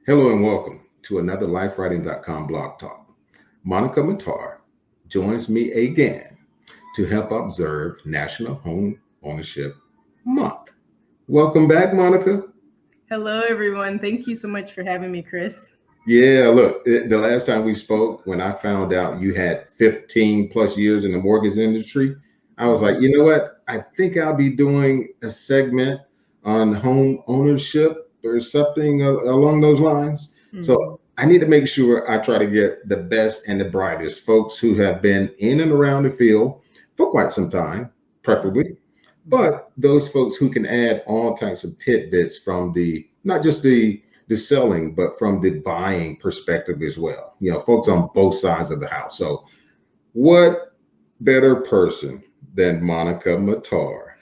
Hello and welcome to another LifeWriting.com blog talk. Monica Matar joins me again to help observe National Home Ownership Month. Welcome back, Monica. Hello, everyone. Thank you so much for having me, Chris. Yeah, look, the last time we spoke, when I found out you had 15 plus years in the mortgage industry, I was like, you know what? I think I'll be doing a segment on home ownership or something along those lines. Mhm. So I need to make sure I try to get the best and the brightest folks who have been in and around the field for quite some time, preferably, but those folks who can add all types of tidbits from the not just the selling, but from the buying perspective as well. You know, folks on both sides of the house. So, what better person than Monica Matar,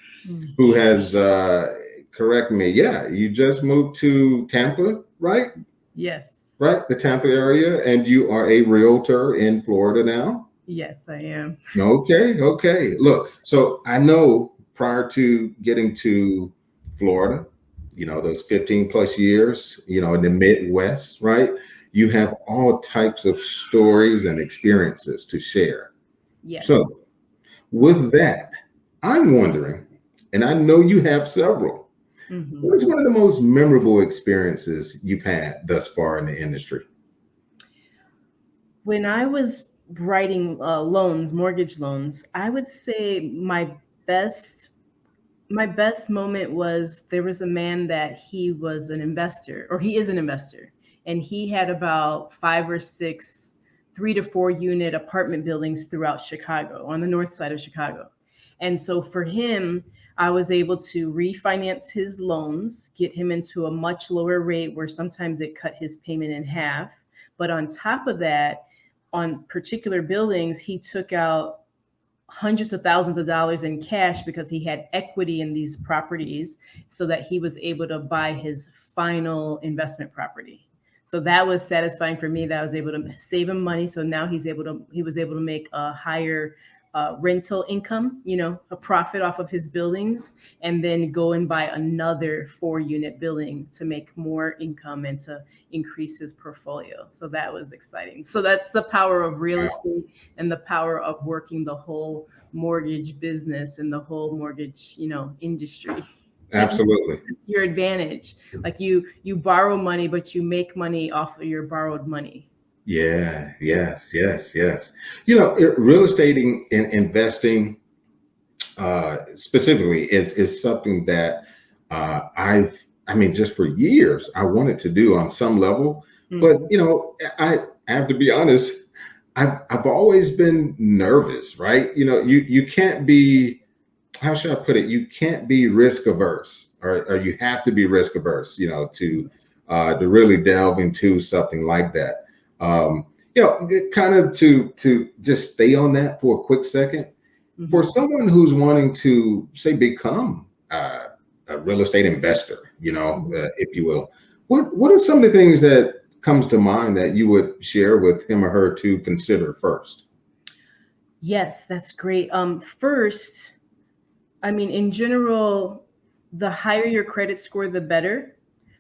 who Mhm. has, correct me, yeah, you just moved to Tampa, right? Yes. Right, the Tampa area, and you are a realtor in Florida now. Yes, I am. Okay, okay. Look, so I know prior to getting to Florida, you know, those 15 plus years, you know, in the Midwest, right? You have all types of stories and experiences to share. Yes. So, with that, I'm wondering, and I know you have several, what hmm is one of the most memorable experiences you've had thus far in the industry? When I was writing mortgage loans, I would say best my best moment was there was a man that he was an investor, or he is an investor, and he had about five or six 3 to 4 unit apartment buildings throughout Chicago, on the north side of Chicago. And so for him, I was able to refinance his loans, get him into a much lower rate where sometimes it cut his payment in half. But on top of that, on particular buildings, he took out hundreds of thousands of dollars in cash because he had equity in these properties so that he was able to buy his final investment property. So that was satisfying for me that I was able to save him money. So now he was able to make a higher rental income, a profit off of his buildings, and then go and buy another 4 unit building to make more income and to increase his portfolio. So that was exciting. So that's the power of real Wow, estate and the power of working the whole mortgage business and the whole mortgage, industry to use absolutely. your advantage. Like you borrow money, but you make money off of your borrowed money. Yeah, yes, yes, yes. You know, real estate in investing specifically is something that I mean, just for years, I wanted to do on some level. But, hmm you know, I have to be honest, I've always been nervous, right? You know, you can't be, how should I put it? You can't be risk averse, or you have to be risk averse, you know, to really delve into something like that. You know, kind of to just stay on that for a quick second for hmm someone who's wanting to say become a real estate investor, hmm if you will, what are some of the things that comes to mind that you would share with him or her to consider first? Yes, that's great. First, I mean, in general, the higher your credit score, the better.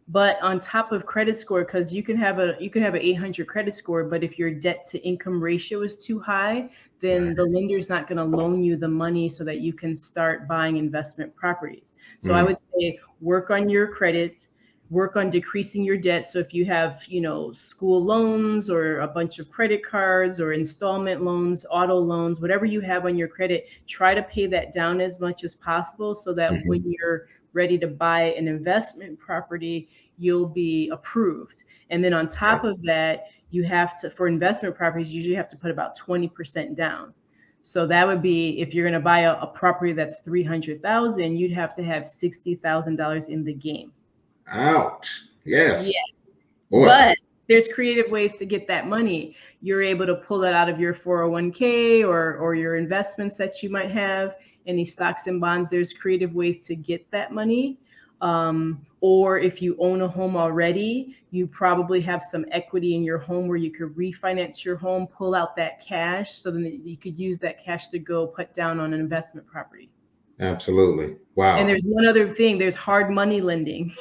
But on top of credit score, because you can have an 800 credit score, but if your debt to income ratio is too high, then the Right. lender's not going to loan you the money so that you can start buying investment properties. So I Mm, would say work on your credit, work on decreasing your debt. So if you have, school loans or a bunch of credit cards or installment loans, auto loans, whatever you have on your credit, try to pay that down as much as possible so that when mhm. you're ready to buy an investment property, you'll be approved. And then on top Right. of that, you have to, for investment properties, you usually have to put about 20% down. So that would be if you're going to buy a property that's 300,000, you'd have to have $60,000 in the game. Ouch. Yeah. Yes. Boy. But there's creative ways to get that money. You're able to pull that out of your 401k or your investments that you might have, any stocks and bonds. There's creative ways to get that money. Or if you own a home already, you probably have some equity in your home where you could refinance your home, pull out that cash so then you could use that cash to go put down on an investment property. Absolutely. And Wow. there's one other thing, there's hard money lending.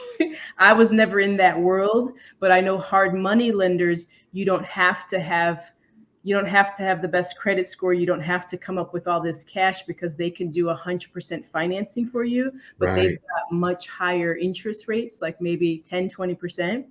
I was never in that world, but I know hard money lenders, you don't have to have the best credit score. You don't have to come up with all this cash because they can do 100% financing for you, but they've Right. got much higher interest rates, like maybe 10, 20%.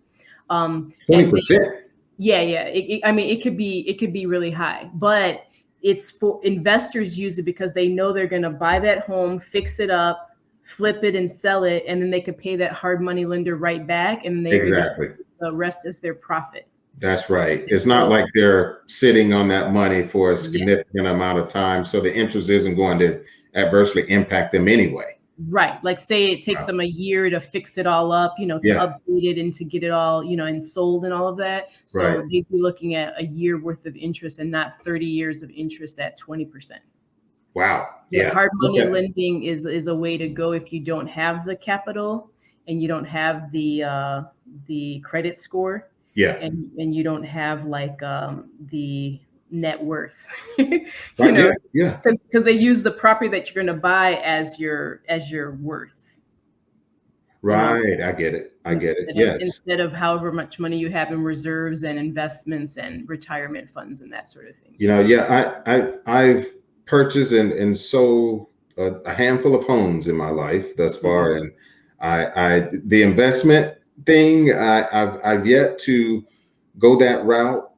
And they 20%. yeah, yeah. I mean, it could be really high, but it's for investors use it because they know they're going to buy that home, fix it up, flip it, and sell it, and then they could pay that hard money lender right back, and they're able to Exactly. the rest as their profit. That's right. And It's not so, like they're sitting on that money for a yes, significant amount of time, so the interest isn't going to adversely impact them anyway. right. Like, say it takes Wow. them a year to fix it all up, to Yeah. update it and to get it all, and sold and all of that. Right. So they'd be looking at a year worth of interest and not 30 years of interest at 20%. Wow. But Yeah. hard money Okay. lending is a way to go if you don't have the capital and you don't have the credit score, Yeah. and you don't have like the net worth, you Right. know, Yeah. Yeah. because they use the property that you're going to buy as your worth, um, Right. I get it. I get it. Yes. instead of however much money you have in reserves and investments and retirement funds and that sort of thing. Yeah, I've purchased and sold a handful of homes in my life thus far, Mhm. and the investment thing, I've yet to go that route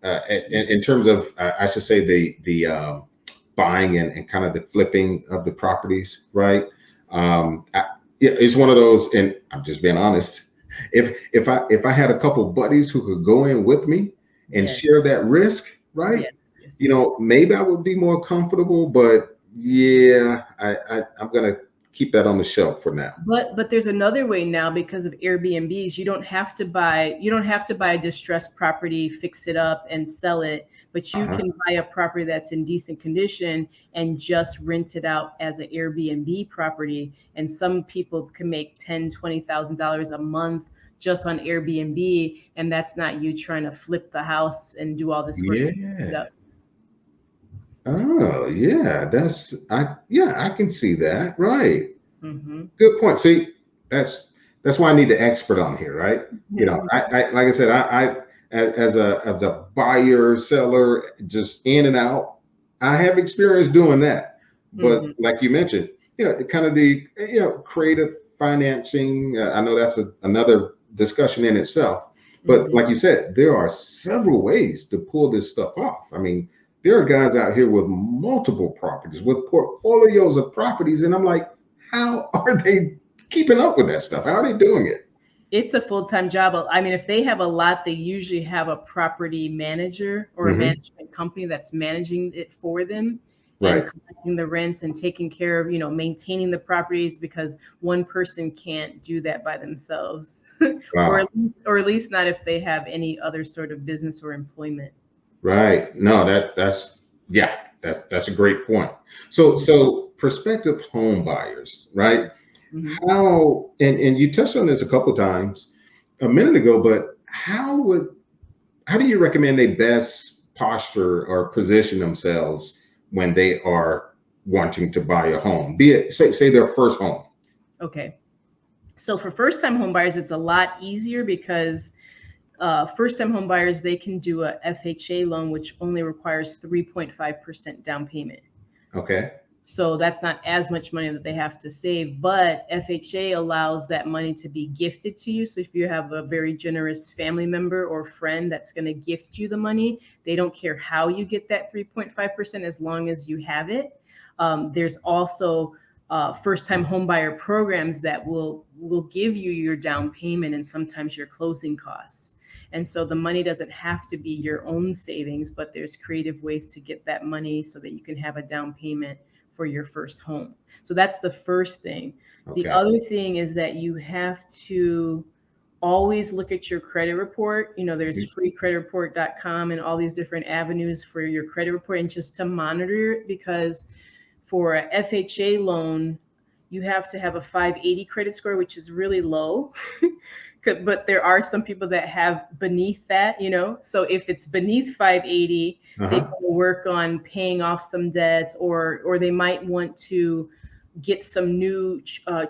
in terms of I should say the buying and kind of the flipping of the properties, right? Yeah, it's one of those, and I'm just being honest. If I had a couple buddies who could go in with me and Yes, share that risk, right? yes, yes, yes. Maybe I would be more comfortable, but yeah, I'm gonna keep that on the shelf for now. But there's another way now because of Airbnbs. You don't have to buy a distressed property, fix it up, and sell it. But you Uh-huh. can buy a property that's in decent condition and just rent it out as an Airbnb property. And some people can make $10,000, $20,000 a month just on Airbnb, and that's not you trying to flip the house and do all this work to fix it Yeah. up. Oh, yeah. I can see that. Right. Hmm. Good point. See, that's why I need the expert on here, right? I like I said, as a buyer, seller, just in and out, I have experience doing that. But Hmm. like you mentioned, kind of the creative financing. I know that's another discussion in itself. But Hmm. like you said, there are several ways to pull this stuff off. I mean, there are guys out here with multiple properties, with portfolios of properties, and I'm like, how are they keeping up with that stuff? How are they doing it? It's a full-time job. I mean, if they have a lot, they usually have a property manager or a Hmm. management company that's managing it for them and Right. collecting the rents and taking care of, maintaining the properties because one person can't do that by themselves. Wow. Or at least not if they have any other sort of business or employment. Right. No, that's yeah, that's a great point. So prospective home buyers, right? Mhm. How and you touched on this a couple times a minute ago, but how do you recommend they best posture or position themselves when they are wanting to buy a home? Be it say their first home. Okay. So for first-time home buyers, it's a lot easier because first-time home buyers, they can do a FHA loan, which only requires 3.5% down payment. Okay. So that's not as much money that they have to save, but FHA allows that money to be gifted to you. So if you have a very generous family member or friend that's going to gift you the money, they don't care how you get that 3.5% as long as you have it. There's also first-time homebuyer programs that will give you your down payment and sometimes your closing costs. And so the money doesn't have to be your own savings, but there's creative ways to get that money so that you can have a down payment for your first home. So that's the first thing. The Okay. other thing is that you have to always look at your credit report. There's Mhm. freecreditreport.com and all these different avenues for your credit report and just to monitor it because for a FHA loan, you have to have a 580 credit score, which is really low. But there are some people that have beneath that. So if it's beneath 580, they Uh-huh. want to work on paying off some debts, or they might want to get some new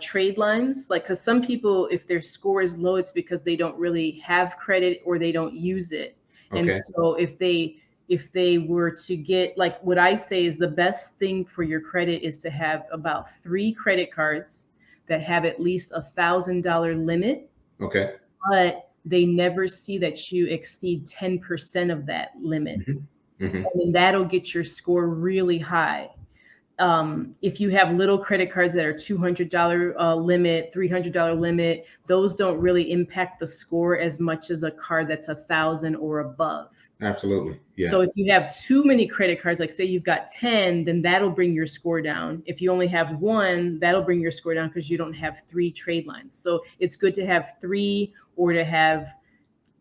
trade lines, like, because some people, if their score is low, it's because they don't really have credit or they don't use it. And Okay. so if they were to get, like, what I say is the best thing for your credit is to have about 3 credit cards that have at least $1,000 limit, Okay. but they never see that you exceed 10% of that limit. Hmm. Hmm. And then that'll get your score really high. If you have little credit cards that are $200 limit, $300 limit, those don't really impact the score as much as a card that's 1,000 or above. Absolutely. Yeah. So if you have too many credit cards, like say you've got 10, then that'll bring your score down. If you only have 1, that'll bring your score down because you don't have 3 trade lines. So it's good to have 3, or to have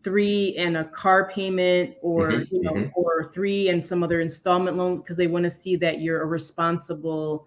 3 and a car payment, or Hmm. Hmm. or 3 and some other installment loan, because they want to see that you're a responsible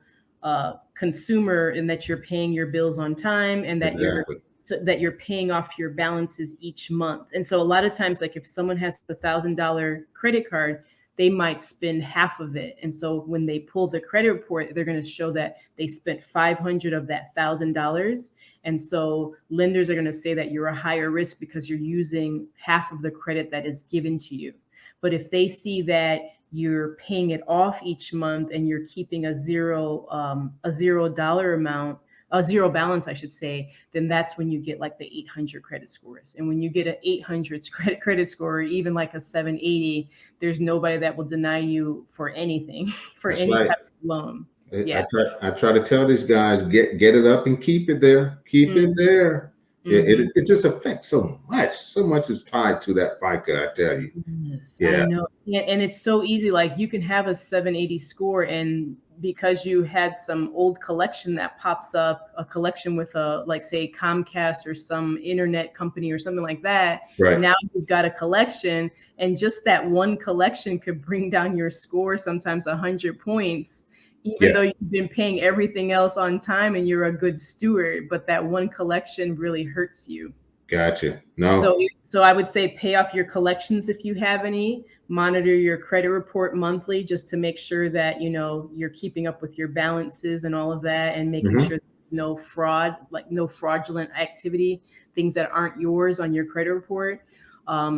consumer, and that you're paying your bills on time, and that you're Exactly. so that you're paying off your balances each month. And so a lot of times, like if someone has $1,000 credit card, they might spend half of it. And so when they pull the credit report, they're going to show that they spent 500 of that $1,000. And so lenders are going to say that you're a higher risk because you're using half of the credit that is given to you. But if they see that you're paying it off each month and you're keeping a $0 amount, a zero balance, I should say, then that's when you get like the 800 credit scores. And when you get an 800 credit score, or even like a 780, there's nobody that will deny you for anything, for That's any right. type of loan. Yeah. I try to tell these guys, get it up and keep it there. Keep it Mhm. there. Mhm. It just affects so much. So much is tied to that FICA, I tell you. Yes, I Yeah. know. Yeah, and it's so easy. Like you can have a 780 score, and because you had some old collection that pops up, a collection with a, like say Comcast or some internet company or something like that, Right. now you've got a collection, and just that one collection could bring down your score sometimes 100 points, even Yeah. though you've been paying everything else on time and you're a good steward, but that one collection really hurts you. Gotcha. So, No. so I would say pay off your collections if you have any. Monitor your credit report monthly just to make sure that you're keeping up with your balances and all of that, and making Hmm. sure there's no fraud, like no fraudulent activity, things that aren't yours on your credit report.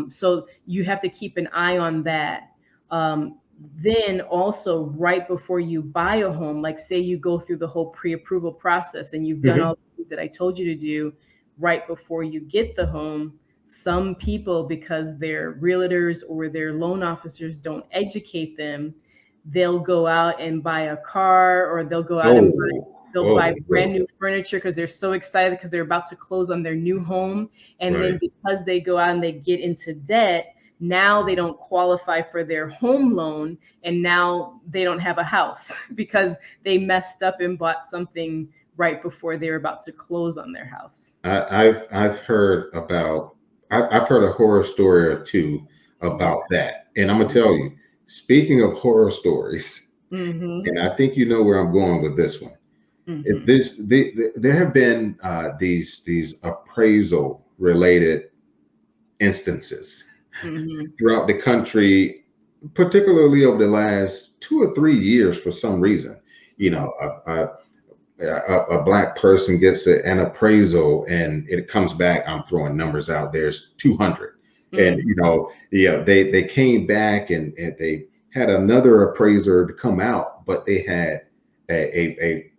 So you have to keep an eye on that. Then also, right before you buy a home, like say you go through the whole pre-approval process and you've done Hmm. all the things that I told you to do right before you get the home, some people, because their realtors or their loan officers don't educate them, they'll go out and buy a car, or they'll go out and Oh. they'll buy Oh. brand Oh. new furniture because they're so excited because they're about to close on their new home. And Right. then because they go out and they get into debt, now they don't qualify for their home loan, and now they don't have a house because they messed up and bought something right before they're about to close on their house. I've heard about I've heard a horror story or two Yeah. about that, and I'm gonna tell you. Speaking of horror stories, Mm-hmm. and I think you know where I'm going with this one. Mm-hmm. There have been these appraisal related instances Mm-hmm. throughout the country, particularly over the last 2 or 3 years. For some reason, you Mm-hmm. know, a black person gets an appraisal and it comes back. I'm throwing numbers out. There's 200, and Mm-hmm. they came back and they had another appraiser to come out, but they had a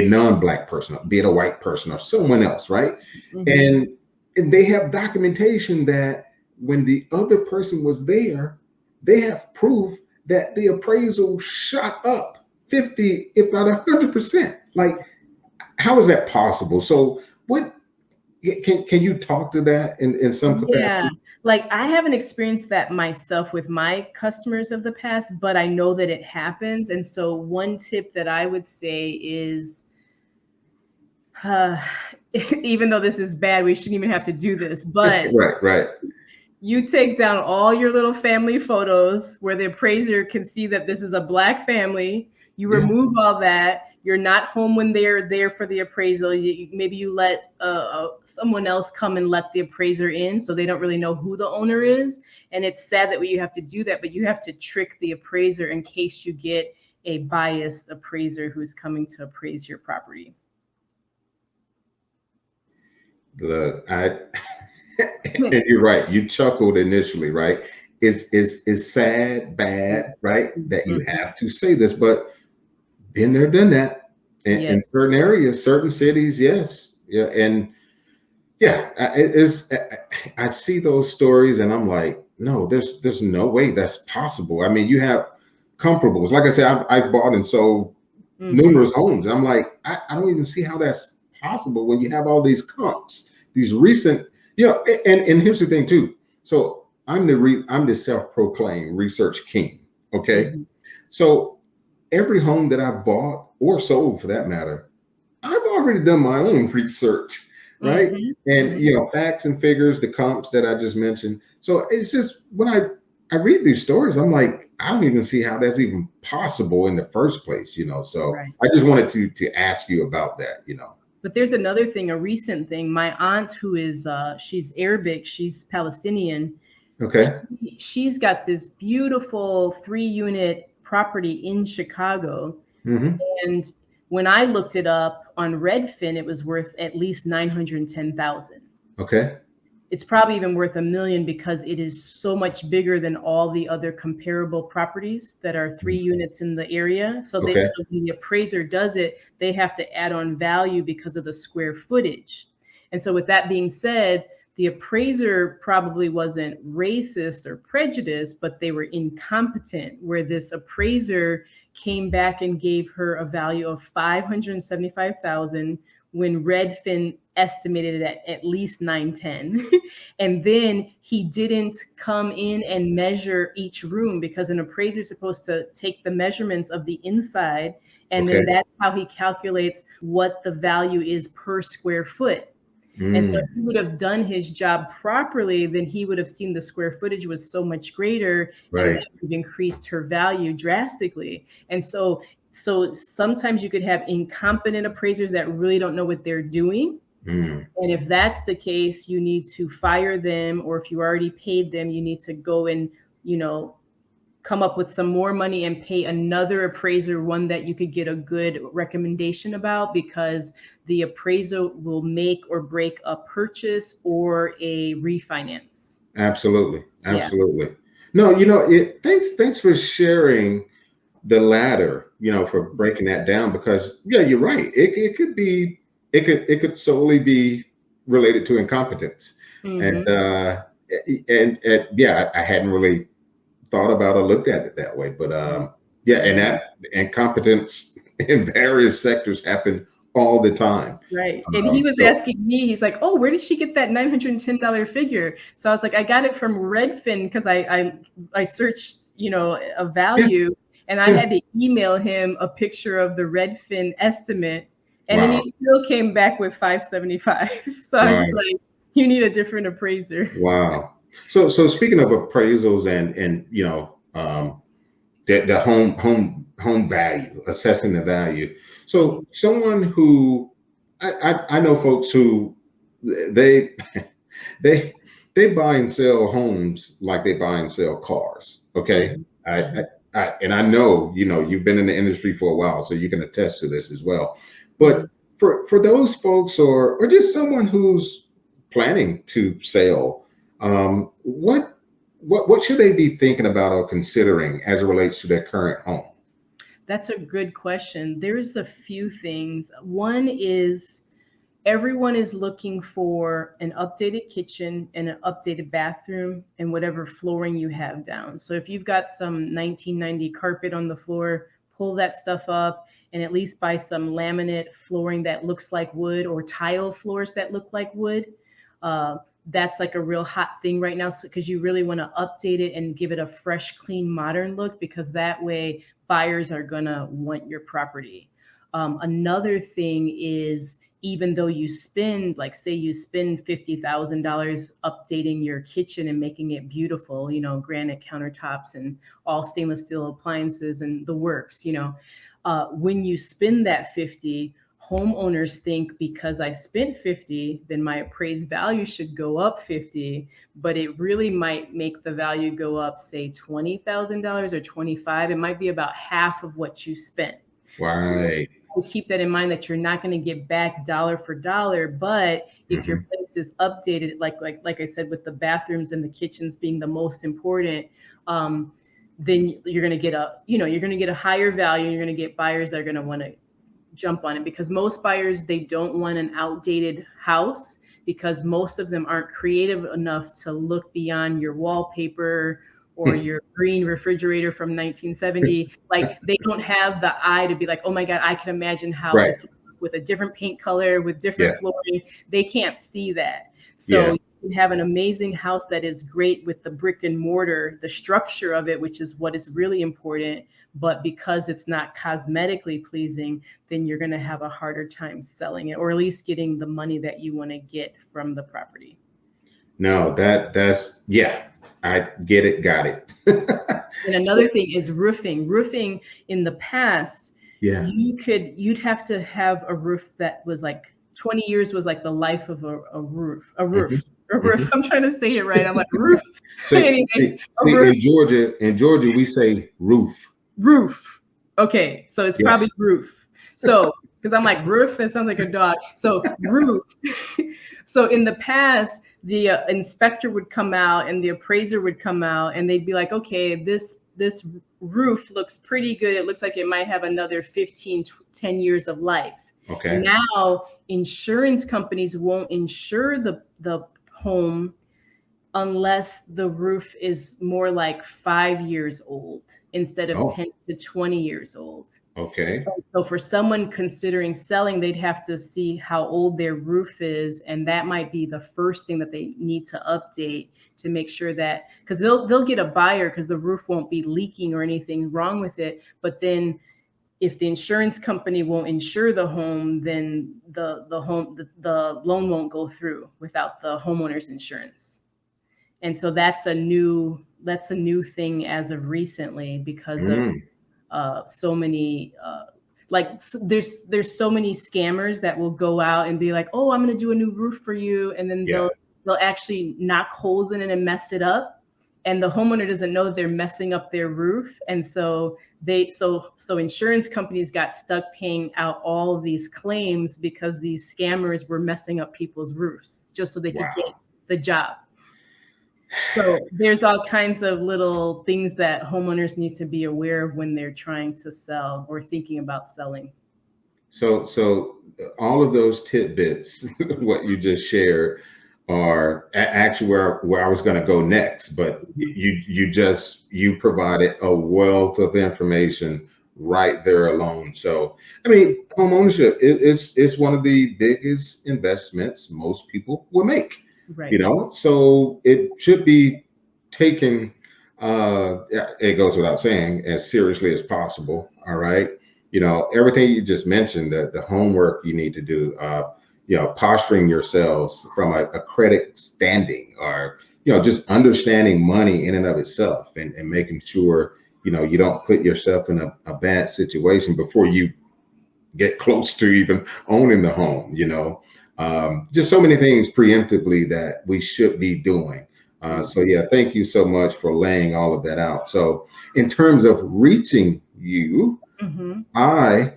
non-black person, be it a white person or someone else, right? Mm-hmm. And they have documentation that when the other person was there, they have proof that the appraisal shot up 50, if not 100%. Like, how is that possible? So what can you talk to that in some Yeah, capacity? like I haven't experienced that myself with my customers of the past, but I know that it happens. And so one tip that I would say is, uh, even though this is bad, we shouldn't even have to do this, but Right, right. you take down all your little family photos where the appraiser can see that this is a black family. You Yeah. remove all that. You're not home when they're there for the appraisal. Maybe you let someone else come and let the appraiser in, so they don't really know who the owner is. And it's sad that you have to do that, but you have to trick the appraiser in case you get a biased appraiser who's coming to appraise your property. Look, and you're right. You chuckled initially, right? It's sad, bad, right? That you Mhm. have to say this, but been there, done that. In Yes. certain areas, certain cities, yes, yeah, and yeah, it is. I see those stories, and I'm like, no, there's no way that's possible. I mean, you have comparables. Like I said, I've bought and sold Mhm. numerous homes. I'm like, I don't even see how that's possible when you have all these comps, these recent, and here's the thing too. So I'm the self-proclaimed research king. Okay. Mhm. So every home that I've bought or sold for that matter, I've already done my own research, right? Mhm. And Mhm. facts and figures, the comps that I just mentioned. So it's just when I read these stories, I'm like, I don't even see how that's even possible in the first place. So Right. I just wanted to ask you about that. But there's another thing, a recent thing. My aunt, who is she's Arabic, she's Palestinian. Okay. She's got this beautiful 3-unit property in Chicago. Hmm. And when I looked it up on Redfin, it was worth at least 910,000. Okay. It's probably even worth $1 million because it is so much bigger than all the other comparable properties that are 3 units in the area. So Okay. when the appraiser does it, they have to add on value because of the square footage. And so with that being said, the appraiser probably wasn't racist or prejudiced, but they were incompetent, where this appraiser came back and gave her a value of 575,000 when Redfin estimated it at least 910. And then he didn't come in and measure each room, because an appraiser is supposed to take the measurements of the inside, and Okay. then that's how he calculates what the value is per square foot. And so if Mm, he would have done his job properly, then he would have seen the square footage was so much greater, and right. that would have increased her value drastically. And so sometimes you could have incompetent appraisers that really don't know what they're doing. Mm, And if that's the case, you need to fire them, or if you already paid them, you need to go and, you know, come up with some more money and pay another appraiser, one that you could get a good recommendation about, because the appraisal will make or break a purchase or a refinance. absolutely. Yeah. Absolutely. No, thanks for sharing the latter, for breaking that down, because yeah, you're right. It could solely be related to incompetence. And Mm-hmm. and yeah, I hadn't really thought about or looked at it that way. But yeah, and Mm-hmm. that incompetence in various sectors happen all the time. Right. And he was So asking me, he's like, oh, where did she get that $910 figure? So I was like, I got it from Redfin, because I searched, a yeah, value, and I yeah. had to email him a picture of the Redfin estimate. And then he Wow. still came back with 575. So I was Wow. just like, you need a different appraiser. Wow. So speaking of appraisals and the home value, assessing the value. Mhm. So someone who I know folks who they they they buy and sell homes like they buy and sell cars. Okay. Mhm. I, I, Mhm. and I know you've been in the industry for a while, so you can attest to this as well. Mhm. But for those folks, or just someone who's planning to sell, what should they be thinking about or considering as it relates to their current home? That's a good question. There's a few things. One is, everyone is looking for an updated kitchen and an updated bathroom and whatever flooring you have down. So if you've got some 1990 carpet on the floor, pull that stuff up and at least buy some laminate flooring that looks like wood, or tile floors that look like wood. Uh, that's like a real hot thing right now, because you really want to update it and give it a fresh, clean, modern look, because that way buyers are going to want your property. Another thing is, even though you spend, like, say you spend $50,000 updating your kitchen and making it beautiful, granite countertops and all stainless steel appliances and the works, when you spend that 50, homeowners think because I spent 50, then my appraised value should go up 50, but it really might make the value go up, say $20,000 or 25. It might be about half of what you spent. So Right. keep that in mind, that you're not going to get back dollar for dollar. But if your place is updated, like I said, with the bathrooms and the kitchens being the most important, then you're going to get a higher value. You're going to get buyers that are going to want to jump on it, because most buyers, they don't want an outdated house, because most of them aren't creative enough to look beyond your wallpaper or your green refrigerator from 1970. Like, they don't have the eye to be like, oh my God, I can imagine how Right. this would look with a different paint color, with different Yeah. flooring. They can't see that. Yeah. So you have an amazing house that is great with the brick and mortar, the structure of it, which is what is really important. But because it's not cosmetically pleasing, then you're going to have a harder time selling it, or at least getting the money that you want to get from the property. No, that's yeah. I get it. Got it. And another thing is roofing. Roofing in the past, Yeah. you'd have to have a roof that was like 20 years was like the life of a roof. A roof. A roof. I'm trying to say it right. I'm like, roof. Anyway, a roof. In Georgia, we say roof. Roof. Okay, so it's probably Yes. roof. So, because I'm like, roof, that sounds like a dog. So roof. So in the past, the inspector would come out and the appraiser would come out, and they'd be like, okay, this roof looks pretty good. It looks like it might have another 15, 10 years of life. Okay. Now, insurance companies won't insure the home unless the roof is more like 5 years old instead of Oh. 10 to 20 years old. Okay. So for someone considering selling, they'd have to see how old their roof is, and that might be the first thing that they need to update to make sure that, because they'll get a buyer because the roof won't be leaking or anything wrong with it. But then if the insurance company won't insure the home, then the loan won't go through without the homeowner's insurance. And so that's a new thing as of recently, because of so many there's so many scammers that will go out and be like, oh, I'm going to do a new roof for you, and then Yeah. they'll actually knock holes in it and mess it up, and the homeowner doesn't know that they're messing up their roof. And so insurance companies got stuck paying out all of these claims because these scammers were messing up people's roofs just so they could get the job. So there's all kinds of little things that homeowners need to be aware of when they're trying to sell or thinking about selling. So all of those tidbits, what you just shared, are actually where I was going to go next. But you provided a wealth of information right there alone. So I mean, home ownership is one of the biggest investments most people will make. Right. You know, so it should be taken. It goes without saying, as seriously as possible. All right. You know, everything you just mentioned, the homework you need to do, posturing yourselves from a credit standing, or, just understanding money in and of itself, and making sure, you don't put yourself in a bad situation before you get close to even owning the home, just so many things preemptively that we should be doing. So yeah, thank you so much for laying all of that out. So in terms of reaching you, I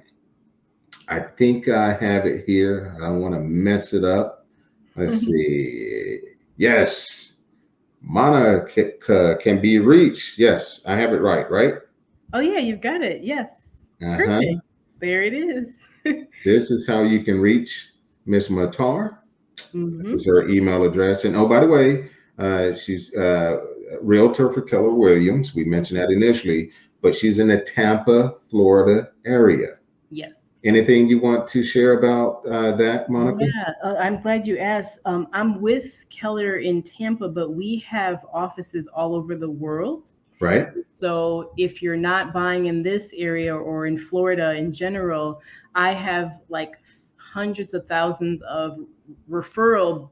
think I have it here. I don't want to mess it up. Let's see. Yes, Mana can be reached. Yes, I have it right? Oh yeah, you've got it. Yes. Perfect. There it is. This is how you can reach Miss Matar. This is her email address. And oh, by the way, she's a realtor for Keller Williams. We mentioned that initially, but she's in the Tampa, Florida area. Yes. Anything you want to share about that, Monica? Yeah, I'm glad you asked. I'm with Keller in Tampa, but we have offices all over the world. Right. So if you're not buying in this area or in Florida in general, I have like hundreds of thousands of referrals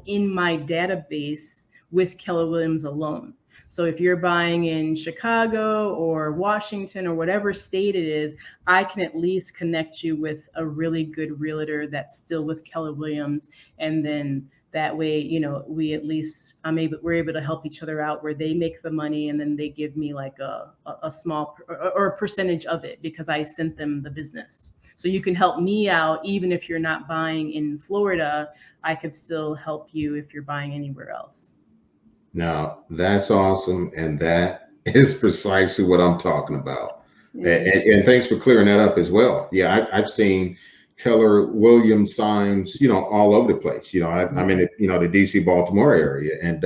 in my database with Keller Williams alone. So if you're buying in Chicago or Washington or whatever state it is, I can at least connect you with a really good realtor that's still with Keller Williams. And then that way, you know, we're able to help each other out, where they make the money and then they give me like a small or a percentage of it because I sent them the business. So you can help me out even if you're not buying in Florida. I could still help you if you're buying anywhere else. Now, that's awesome. And that is precisely what I'm talking about. And thanks for clearing that up as well. Yeah, I've seen Keller Williams signs, you know, all over the place. You know, I'm in the, you know, the DC Baltimore area. And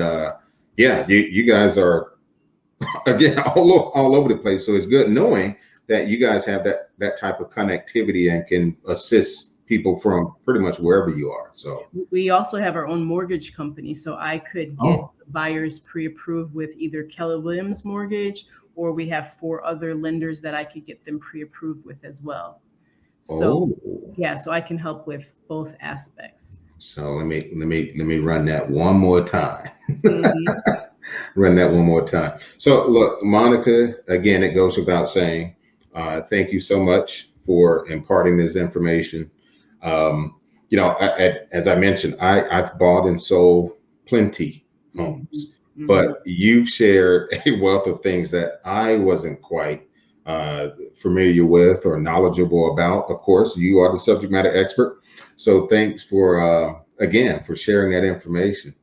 yeah, you guys are, again, all over the place. So it's good knowing that you guys have that type of connectivity and can assist people from pretty much wherever you are. So we also have our own mortgage company, so I could get buyers pre-approved with either Keller Williams mortgage, or we have 4 other lenders that I could get them pre-approved with as well. So yeah, so I can help with both aspects. So let me run that one more time. Run that one more time. So look, Monica, again, it goes without saying, thank you so much for imparting this information. You know, as I mentioned, I've bought and sold plenty homes, but you've shared a wealth of things that I wasn't quite familiar with or knowledgeable about. Of course, you are the subject matter expert. So thanks for, again, for sharing that information.